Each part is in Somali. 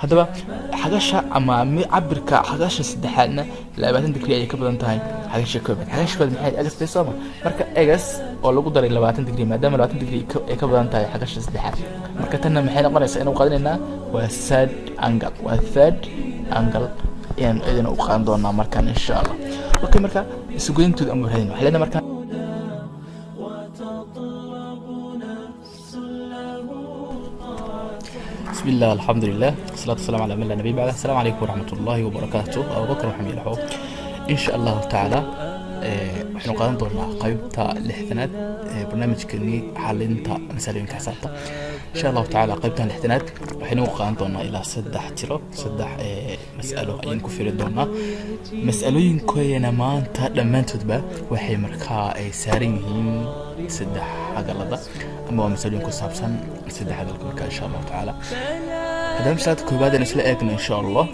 هذا حاجة أما عبرك حاجة سدحنا لبعدين دقيقة كبدن تاعي حاجة كبد حاجة كبد محل أجس بيسامة مركا أجس ولا قدر إلا بعدين دقيقة ما دام بعدين دقيقة كبدن تاعي حاجة سدحنا مركا تنا محل قرية أنا وقادنا والثird angle والthird angle يعني إذا وقان دونا مركا إن شاء الله أوكي مركا سجين تود أمور هذين محلنا مركا بسم الله الحمد لله والصلاة والسلام على من لا نبي بعده. السلام عليكم ورحمة الله وبركاته. أبو بكر محمد الحو إن شاء الله تعالى وحنا قادم دورنا قيبتا الاحتناد برنامج كني حالينتا مسالين كحسابتا إن شاء الله تعالى قيبتا الاحتناد وحنا قادم دورنا إلى سدح تيرو سدح مسألة أين كفر دورنا مسألين كوينا ما أنت لما تتبع وحي مركا سارينهم سدح حقلدا أما مسألين كسابسان سدح حقلدا إن شاء الله تعالى هذا مسألة كوبادة نسلا إيقنا إن شاء الله.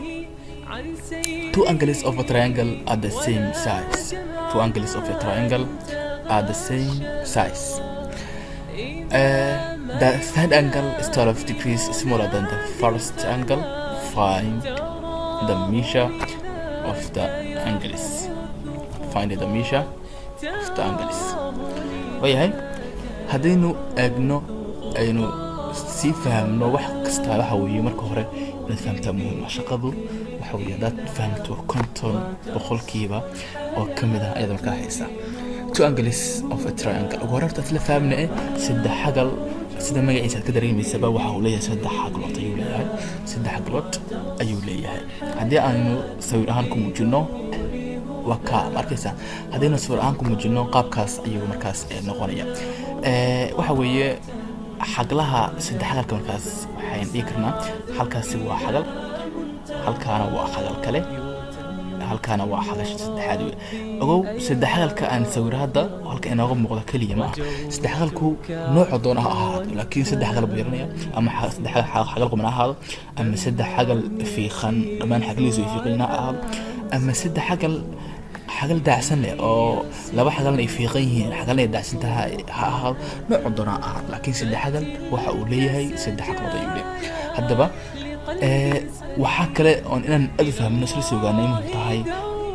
Two angles of a triangle are the same size. Two angles of a triangle are the same size. The third angle is 12 degrees smaller than the first angle. Find the measure of the angles. Find the measure of the angles. وياهي هدينو أجنو أينو si fahamno wax kasta waxa weeye marka hore inaad fahamtaa muhiim shaqadu waxa weeye dad fahamto konton boqolkiiba oo kamid ah ayada markaa haysa. Two angles of a triangle ugu horta isla fahamna saddex xagal sida magaciisa ka dareemaysa waxa uu leeyahay saddex xaglood ayuu leeyahay haddii aanu sawir ahaan ku muujino waka markaysa haddii sawir ahaan ku muujino qaabkaas ayuu markaas noqonaya waxa weeye حقلها سد حقل كمركز وحين ذكرنا حلقة سوى حقل حلقة أنا وحقل كله حلقة أنا وحقل سد حادي أو سد حقل كأن سوي هذا حلقة أنا غم مقولة كلية ما سد حقلكو نوع دونها هذا لكن سد حقل بيرنيا أما سد حقلكو من هذا أما سد حقل في خن من حقل يزوي في قلنا هذا أما سد حقل حقل دعسن له أو لو حقلنا إفريقيين حقلنا دعسن تها هذا نوع دنا لكن سد حقل وحقوليه هي سد حقل ضيولي هذا بقى وحكله أن أفهم من سلسلة وجانين مهتاي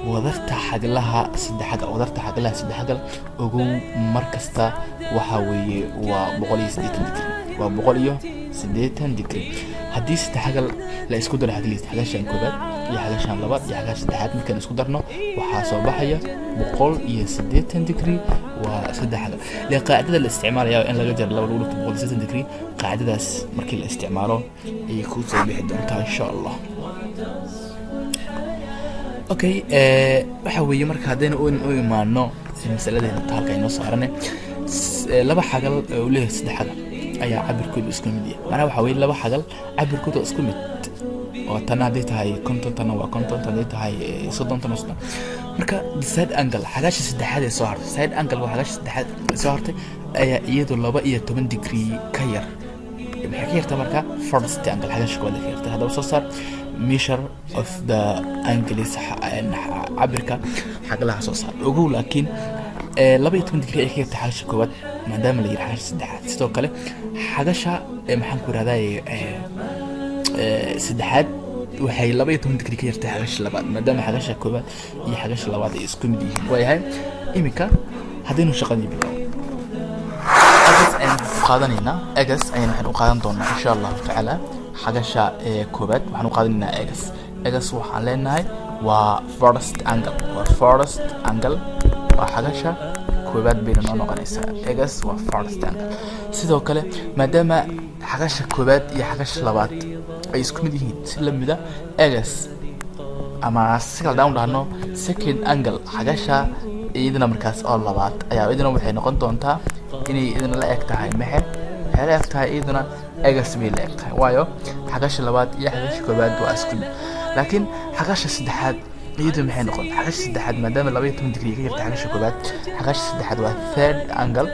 وضرت حقلها سد حقل وضرت حقلها سد حقل وجو مركزته وحوي وبقولي سديتن دكري وبقوليه سديتن دكري حديث سد حقل لا يسكدر حقليست حاجة كوبات يا حاجة شان لبات يا حاجة سدحات ممكن نسكدرنا وحاسب بحية بقول يسديتن دكري وسد حقل لقاعدة الاستعمار يا إن لا جدر لو لولو تبغى سديتن دكري قاعدة مركي الاستعماره يكون سبيح دونتها إن شاء الله. أوكي وحوي مرك هذين أوي ما نو المسألة دي نتحرك إنه صارنا لبا حقل وليه سد حقل أي عبر كود إسكوميديا أنا وحوي لبا حقل عبر كود إسكوميد وتنا ديتها هي كنتون تنا وكنتون تنا ديتها هي صدام تنصنا مركا سايد أنجل حاجة سد حد صار سايد أنجل وحاجة سد حد صارت أي يدو لبا 8 ديجري كير بحكي مركا first angle حاجة شو قلت كير هذا وصار measure of the angles عبرك حاجة لها صار أقول لكن لبا 8 ديجري كير تحاجة كوات ما دام اللي يحاجة سد حد ستوكله حاجة شا محنكور هذا سدحات waxay 12 digri ka yartay xagash labaad maadaama xagasha koobaad iyo xagash labaad ay isku mid yihiin waayahay imika hadaynu shaqadii bilow agas ayaan qaadanayna agas ayaan waxaan u qaadan doonaa insha Allah taala xagasha koobaad waxaan u qaadanaynaa agas waxaan leenahay waa first angle waa xagasha koobaad bayna noo noqonaysaa agas waa first angle sidoo kale maadaama xagasha koobaad iyo xagasha labaad ay isku mid yihiin si la mid ah agas ama sigal down dhahno second angle xagasha iyadana markaas oo labaad ayaa iyadana waxay noqon doontaa inay iyadana la eg tahay waxay la eg tahay iyadana agas bay la eg tahay waayo xagasha labaad iyo xagasha koobaad waa isku mid laakiin xagasha saddexaad iyadu maxay noqon xagasha saddexaad maadaama 12 digri ka yartay xagasha koobaad xagasha saddexaad waa third angle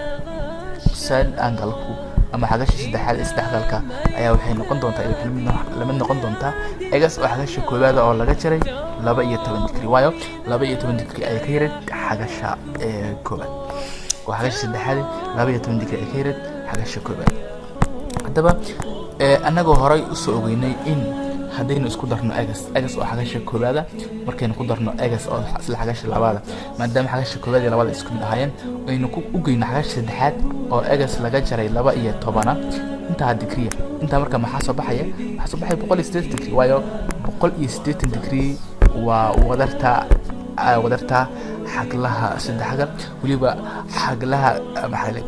أما حاجة سدحات استحقاقك أيه وحين نقول دونتا لما نقول دونتا أجلس وحاجة كوبادة أو لا جتري لا بقية 8 دقيقة وايو لا بقية 8 دقيقة أي كيرت حاجة كوباد وحاجة سدحات لا بقية 8 دقيقة أي كيرت حاجة كوباد هذا أنا جو هراي أسوقيني إن haddaynu isku darno egas oo xagasha koobaada markaynu ku darno egas oo isla xagasha labaada maadaama xagasha koobaad iyo labada isku mid ahaayeen aynu u geyno xagasha saddexaad oo egas laga jaray 12 intaa degree intaa marka maxaa soo baxaya 180 degree waayo 180 degree waa wadarta xaglaha saddexaad waliba xaglaha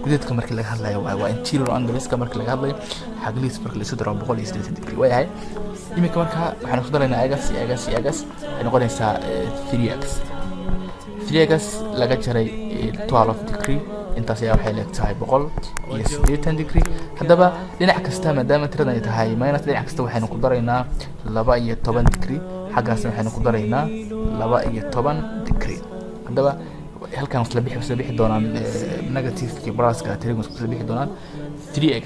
gudadka marka laga hadlayo waa interior angles marka laga hadlayo xagliis marka la isku daro 180 degree waayahay imika marka waxaan ku daraynaa egas ay noqonaysaa 3x laga jaray 12 degree intaas ayaa waxay leegtahay 180 degree haddaba dhinac kasta maadaama tirada ay tahay minus dhinac kasta waxaynu ku daraynaa 12 degree xaggaasna waxaynu ku daraynaa 12 degree haddaba halkan isla bixi doonaan negative ki pluska trigonometry isla bixi doonaan 3x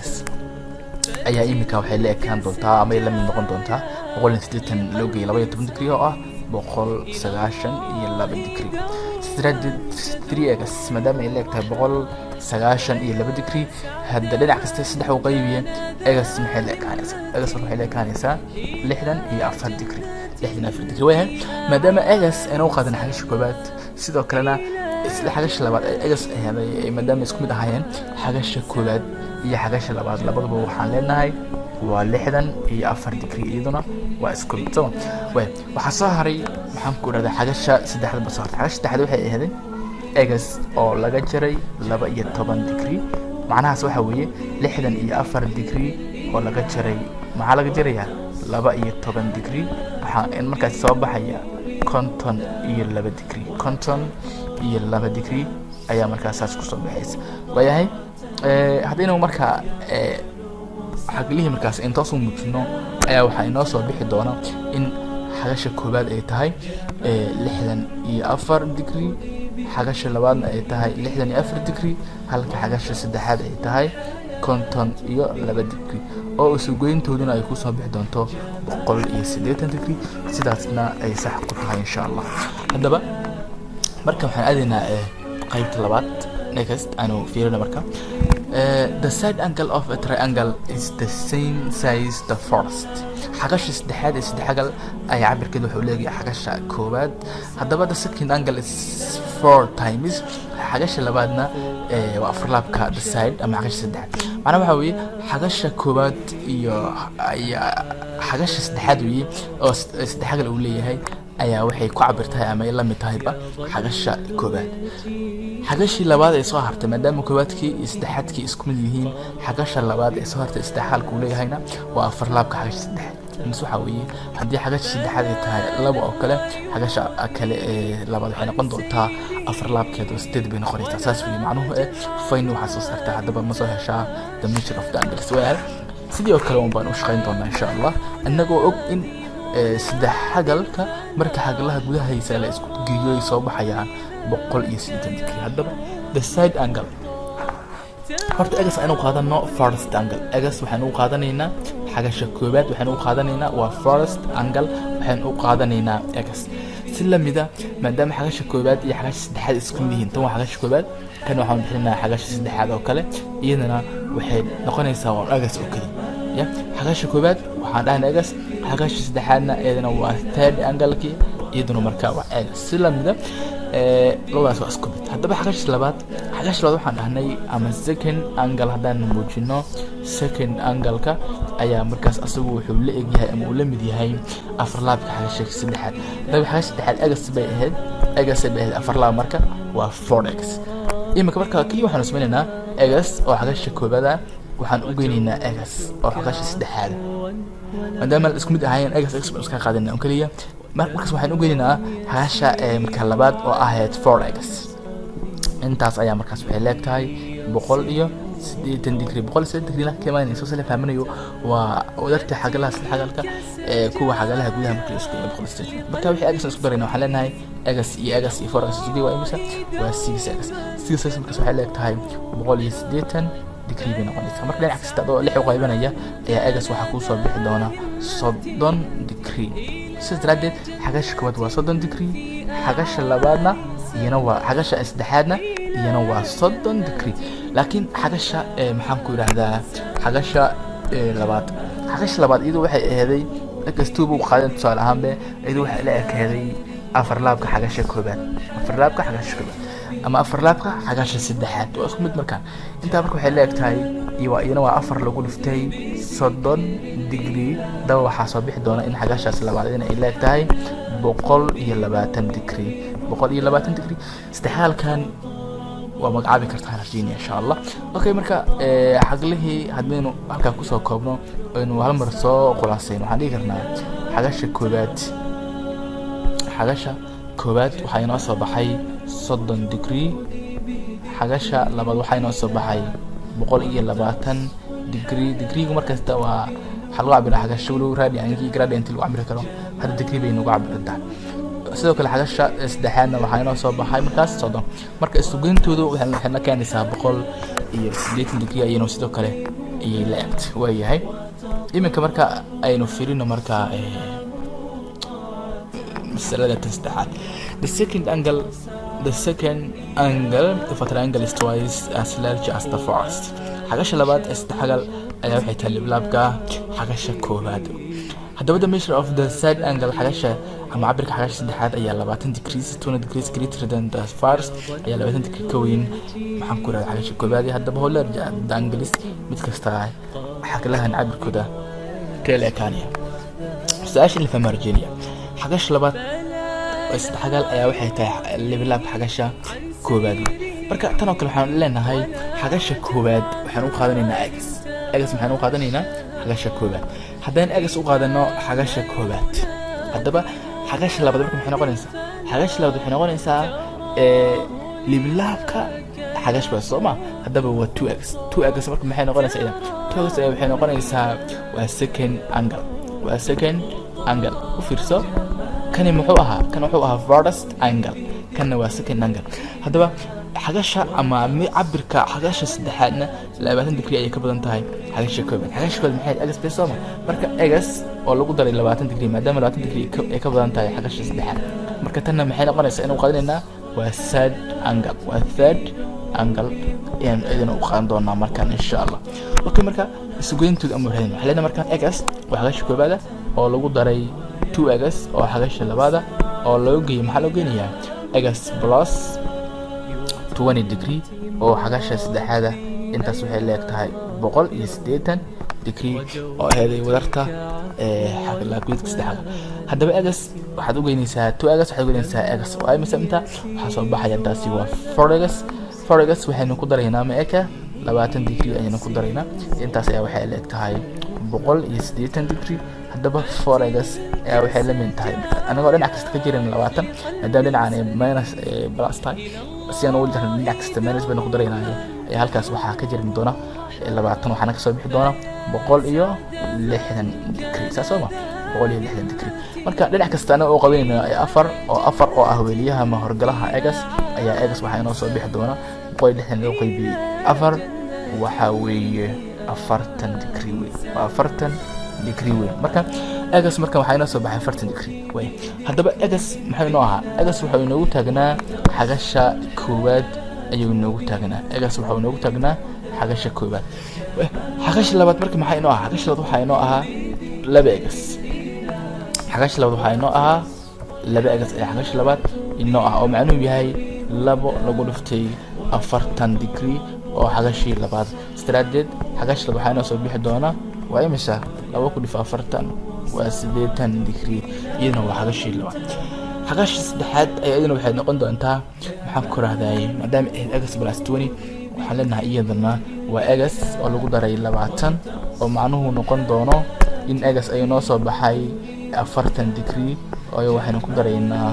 ayaa imika waxay la ekaan doontaa ama la mid noqon doontaa 180 loo geeyay 12 degree oo ah 192 degree 3x maadaama ay leegtahay 192 degree hadda dhinac kasta saddex u qaybiyeen egas maxay la ekaanaysaa 64 degree 64 degree waayahay maadaama egas aynu u qaadan xagasha koobaad sidoo kalena isla xagasha labaad egas ay maadaama isku mid ahaayeen xagasha koobaad iyo xagasha labaad labadaba waxaan leenahay waa 64 degree iyaduna waa isku mid soo waxa soo haray maxaan ku radaa xagasha saddexda basoo xagasha saddexda waxay ahaydeen egas oo laga jaray 12 degree macnahaas waxa weeye 64 degree oo laga jaray maxaa laga jarayaa 12 degree waxa in markaas soo baxaya 52 degree 52 degree ayaa markaas ku soo baxaysa waayahay hadaynu marka xaglihii markaas intaas u muujino ayaa waxa inoo soo bixi doona in xagasha koobaad ay tahay 64 degree xagasha labaadna ay tahay 64 degree halka xagasha saddexaad ay tahay 52 degree oo isu goyntooduna ay ku soo bixi doonto 180 degree sidaasna ay sax ku tahay insha Allah haddaba marka waxaan aadaynaa qaybta labaad next aanu fiirino marka the side angle of a triangle is the same size the first xagasha saddexaad ee saddexagal ay cabirkeedu wuxuu leeyahay xagasha koobaad haddaba the second angle is 4 times xagasha labaadna waa afarlaabka the side ama xagasha saddexaad macnaha waxa weeye xagasha koobaad iyo xagasha saddexaad weeye oo saddexagal uu leeyahay ayaa waxay ku cabirtahay ama ay la mid tahayba xagasha koobaad xagashii labaad ee soo hartay maadaama koobaadkii iyo saddexaadkii isku mid yihiin xagasha labaad ee soo hartay saddexaalku leeyahayna waa afarlaabka xagasha saddexaad intaas waxa weeye haddii xagasha saddexaad ay tahay laba oo kale xagasha kale ee labaad waxay noqon doontaa afarlaabkeed oo 8 bay noqonaysaa saas weeye macnuhu fayn waxa soo saartaa haddaba ma soo heshaa the measure of the angles waa sidii oo kale baan u shaqayn doonaa insha Allah annagoo og in saddex xagalka marka xagalaha gudahaysa la isku geeyo ay soo baxayaan 180 degree haddaba the side angle horta egas aynu qaadano first angle egas waxaan u qaadanaynaa xagasha koobaad waxaan u qaadanaynaa waa first angle waxaan u qaadanaynaa egas si lamida maadaama xagasha koobaad iyo xagasha saddexaad isku mid yihiin tan waa xagasha koobaad kan waxaan bixinaa xagasha saddexaad oo kale iyadana waxay noqonaysaa waa egas oo kale ya xagasha koobaad waxaan dhahnaa egas xagasha saddexaadna iyadana waa third angle-kii iyaduna markaa waa egas si lamida labadaas waa isku mid haddaba xagasha labaad waxaan dhahnay ama second angle haddaan muujino second angle-ka ayaa markaas asagu wuxuu la eg yahay ama uu la mid yahay afarlaabka xagasha saddexaad haddaba xagasha saddexaad egas bay ahayd afarlaab marka waa 4x imika marka kaliya waxaan samaynaynaa egas oo xagasha koobaada waxaan u geynaynaa egas oo xagasha saddexaad maadaama isku mid ahaayeen egas iska qaadana oo kaliya markaas waxaan u geynaynaa xagasha marka labaad oo ahayd 4x intaas ayaa markaas waxay leegtahay 180 degree 180 degree la keenay soo sala fahmanayo waa wadarta xagalaha saddexagalka kuwa xagalaha gudaha markii isku 180 marka wixii egas isku darayna waxaan leenahay egas iyo 4x isku waa imisa waa 6x markaas waxay leegtahay 180 degree bay noqonaysaa marka dhinac kasta oo lix u qaybanaya ayaa egas waxa ku soo bixi doona 30 degree sidaaded xagasha koobaad waa 30 degree xagasha labaadna iyana waa xagasha saddexaadna iyana waa 30 degree laakiin xagasha maxaan ku yiraahdaa xagasha labaad iyadu waxay ahayd x2 buu qaadan tusaale ahaan be iyadoo waxa la ekeeday afar laabka xagasha koobaad ama afar laabka xagasha saddexaad waa isku mid markaan intaa marka waxay la egtahay iyana waa afar lagu dhiftay 30 degree daba waxaa soo bixi doona in xagashaas labaad ay la egtahay 120 degree saddexaalkan waa magacaabi kartaa Virginia insha Allah. Okay marka xaglihii hadaynu halka ku soo koobno inuu hal mar soo qulaaseen waxaan dhigi karnaa xagasha koobaad waxay noo soo baxay 30 degree xagasha labaad waxay noo soo baxay 120 degree markasta waa xalwa cabir xagasha walow radianki gradient lagu cabir karo hada degree bay nagu cabirtaa sidoo kale xagasha saddexaadna waxay noo soo baxay markaas 30 marka isugeyntoodu waxay la keenaysaa 180 degree ayaynu sidoo kale ay la egto waa yahay iminka marka aynu fiirino marka masalada saddexaad the second angle if a triangle is twice as large as the first xagasha labaad saddexagal ayaa waxay tahay laabka xagasha koobaad haddaba the measure of the third angle xagasha ama cabirka xagasha saddexaad ayaa 20 degrees greater than the first ayaa 20 degree ka weyn maxaan ku raad xagasha koobaad haddaba hoola the angles mid kasta xaglahan cabirkooda kala ekaanaya su'aasha la fahmo Virginia xagasha labaad saddexagal ayaa waxay tahay laabka xagasha koobaad marka tan oo kale waxaan leenahay xagasha koobaad waxaan u qaadanaynaa x maxaan u qaadanaynaa xagasha koobaad haddaan x u qaadano xagasha koobaad haddaba xagasha labaad marka maxay noqonaysaa xagasha labaad waxay noqonaysaa laabka xagasha sooma haddaba waa 2x marka maxay noqonaysaa ila 2x waxay noqonaysaa waa second angle u fiirso kani wuxuu ahaa first angle kana waa second angle haddaba xagasha ama cabirka xagasha saddexaadna 20 degree ay ka badan tahay xagasha koobaad maxay x beesoma marka x oo lagu daray 20 degree maadaama 20 degree ay ka badan tahay xagasha saddexaad marka tanna maxay noqonaysaa inuu qaadanaynaa waa third angle in idin u qaadan doonaa markaan insha Allah. Okay marka isugeyntood ama waxay leedahay markaan x waa xagasha koobaad oo lagu daray 2x oo xagasha labaad oo loo geeyay maxaa loo geenayaa x plus 20 degree oo xagasha saddexaad intaas waxay leegtahay 180 degree oo heeday wadarta xaglaabka saddexaad haddaba x waxaad u geynaysaa 2x waxaad u geynaysaa x oo ay misamta waxa soo baxaya taasi waa 4x waxaynu ku daraynaa ma eka 20 degree ayaynu ku daraynaa intaas ayaa waxay leegtahay 180 degree haddaba 4x ayaa waxay la mid tahay anagoo dhinac kasta ka jirin 20 maadaama dhinacaan minus plus tahay si aan ugu jirno dhinac kasta minus baynu ku daraynaa ayaa halkaas waxaa ka jirin doona 20 waxaana ka soo bixi doona 160 degree saasoo ma 160 degree marka dhinac kasta anaga oo qabanayna 4 oo ah weliyaha ma horgalaha x ayaa x waxaa inoo soo bixi doona 160 loo qaybiyay 4 waxa weeye 40 degree weey waa 40 degree weey marka x marka waxaa inoo soo baxay 40 degree weey haddaba x maxay inoo ahaa x waxa inoogu taagnaa xagasha koobaad ayuu inoogu taagnaa xagasha koobaad xagasha labaad marka maxay inoo ahaa xagasha labaad waxaa inoo ahaa 2x xagasha labaad waxaa inoo ahaa 2x ee xagasha labaad inoo ah oo macnuhu yahay 2 lagu dhiftay 40 degree oo xagashii labaad istiraaded xagash labaad waxaa inoo soo bixi doona waa imisa 2 ku dhif 40 waa 80 degree iyadana waa xagashii labaad xagashii saddexaad ayadana waxay noqon doontaa maxaan ku raahday maadaama x plus 20 waxaan leenahay iyadana waa x oo lagu daray 20 oo macnuhu noqon doono in x ay noo soo baxay 40 degree oo waxaynu ku daraynaa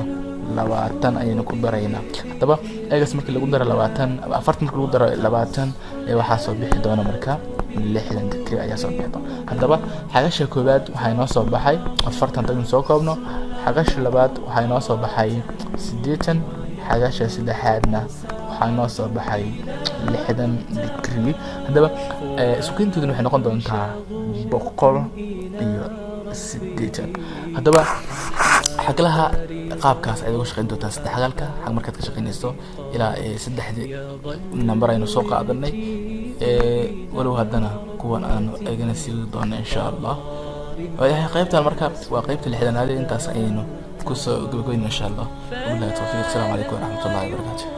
20 ayaynu ku daraynaa haddaba x markii lagu daro 20 ama 40 markii lagu daro 20 waxaa soo bixi doona marka 60 degree ayaa soo bixi doona haddaba xagasha koobaad waxaa inoo soo baxay 40 tan soo koobno xagasha labaad waxaa inoo soo baxay 80 xagasha saddexaadna waxaa inoo soo baxay 60 degree haddaba iskuintooduna waxay noqon doontaa 180 haddaba xaglaha qaabkaas ay uga shaqeyn doontaa saddexgalka xag markaad ka shaqeynayso ilaa saddexdii number aynu soo qaadanay walow haddana kuwan aanu eegana sii doona insha Allah وهي قيبتها المركب وقيبة الحدان هذه انت سعينه كسو قبقين ان شاء الله. وبالله التوفيق. السلام عليكم ورحمة الله وبركاته.